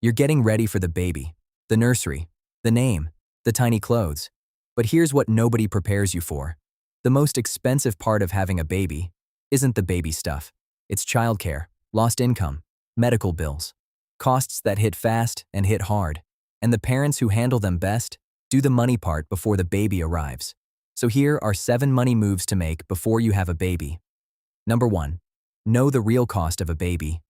You're getting ready for the baby, the nursery, the name, the tiny clothes. But here's what nobody prepares you for. The most expensive part of having a baby isn't the baby stuff. It's childcare, lost income, medical bills, costs that hit fast and hit hard. And the parents who handle them best do the money part before the baby arrives. So here are 7 money moves to make before you have a baby. Number 1. Know the real cost of a baby.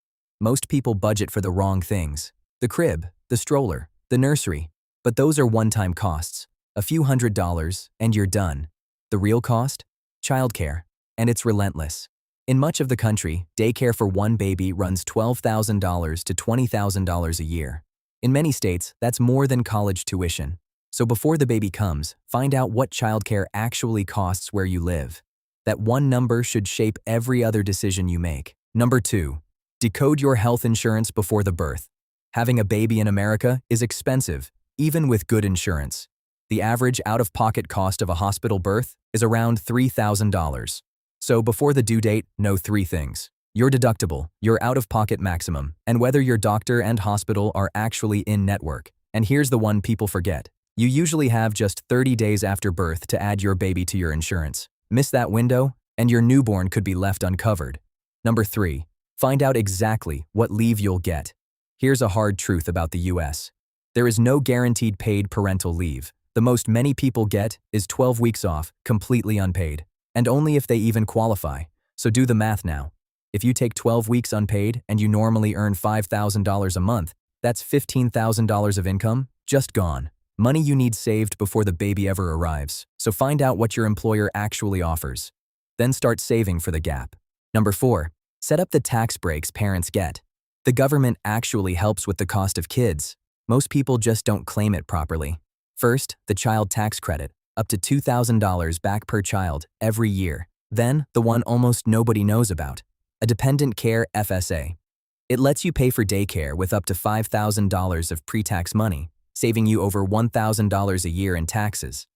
Most people budget for the wrong things. The crib, the stroller, the nursery. But those are one-time costs. A few $100s and you're done. The real cost? Childcare. And it's relentless. In much of the country, daycare for one baby runs $12,000 to $20,000 a year. In many states, that's more than college tuition. So before the baby comes, find out what childcare actually costs where you live. That one number should shape every other decision you make. Number 2. Decode your health insurance before the birth. Having a baby in America is expensive, even with good insurance. The average out-of-pocket cost of a hospital birth is around $3,000. So before the due date, know 3 things: your deductible, your out-of-pocket maximum, and whether your doctor and hospital are actually in-network. And here's the one people forget. You usually have just 30 days after birth to add your baby to your insurance. Miss that window, and your newborn could be left uncovered. Number 3. Find out exactly what leave you'll get. Here's a hard truth about the US. There is no guaranteed paid parental leave. The most many people get is 12 weeks off, completely unpaid. And only if they even qualify. So do the math now. If you take 12 weeks unpaid and you normally earn $5,000 a month, that's $15,000 of income just gone. Money you need saved before the baby ever arrives. So find out what your employer actually offers. Then start saving for the gap. Number 4. Set up the tax breaks parents get. The government actually helps with the cost of kids. Most people just don't claim it properly. First, the child tax credit, up to $2,000 back per child every year. Then, the one almost nobody knows about, a dependent care FSA. It lets you pay for daycare with up to $5,000 of pre-tax money, saving you over $1,000 a year in taxes.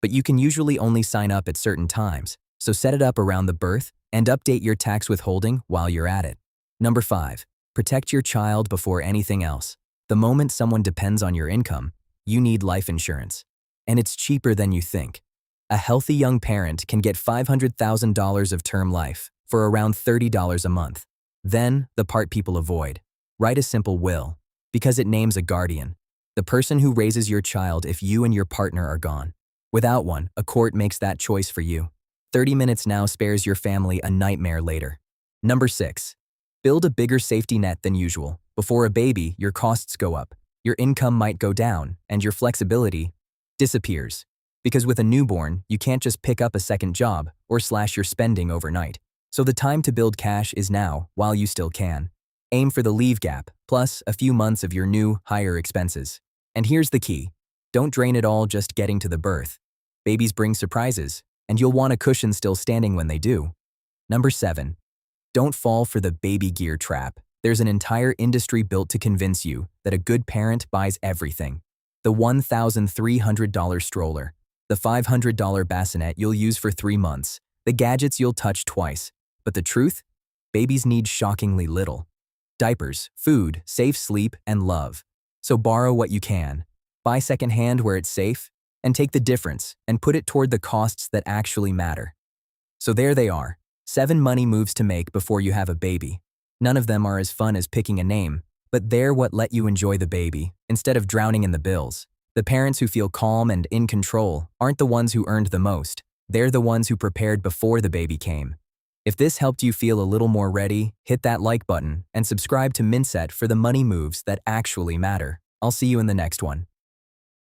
But you can usually only sign up at certain times, so set it up around the birth and update your tax withholding while you're at it. Number 5. Protect your child before anything else. The moment someone depends on your income, you need life insurance. And it's cheaper than you think. A healthy young parent can get $500,000 of term life for around $30 a month. Then, the part people avoid. Write a simple will, because it names a guardian, the person who raises your child if you and your partner are gone. Without one, a court makes that choice for you. 30 minutes now spares your family a nightmare later. Number 6. Build a bigger safety net than usual. Before a baby, your costs go up, your income might go down, and your flexibility disappears. Because with a newborn, you can't just pick up a second job or slash your spending overnight. So the time to build cash is now, while you still can. Aim for the leave gap, plus a few months of your new, higher expenses. And here's the key. Don't drain it all just getting to the birth. Babies bring surprises, and you'll want a cushion still standing when they do. Number 7. Don't fall for the baby gear trap. There's an entire industry built to convince you that a good parent buys everything. The $1,300 stroller, the $500 bassinet you'll use for 3 months, the gadgets you'll touch twice. But the truth? Babies need shockingly little. Diapers, food, safe sleep, and love. So borrow what you can. Buy secondhand where it's safe, and take the difference and put it toward the costs that actually matter. So there they are, 7 money moves to make before you have a baby. None of them are as fun as picking a name, but they're what let you enjoy the baby instead of drowning in the bills. The parents who feel calm and in control aren't the ones who earned the most. They're the ones who prepared before the baby came. If this helped you feel a little more ready, hit that like button and subscribe to Mintset for the money moves that actually matter. I'll see you in the next one.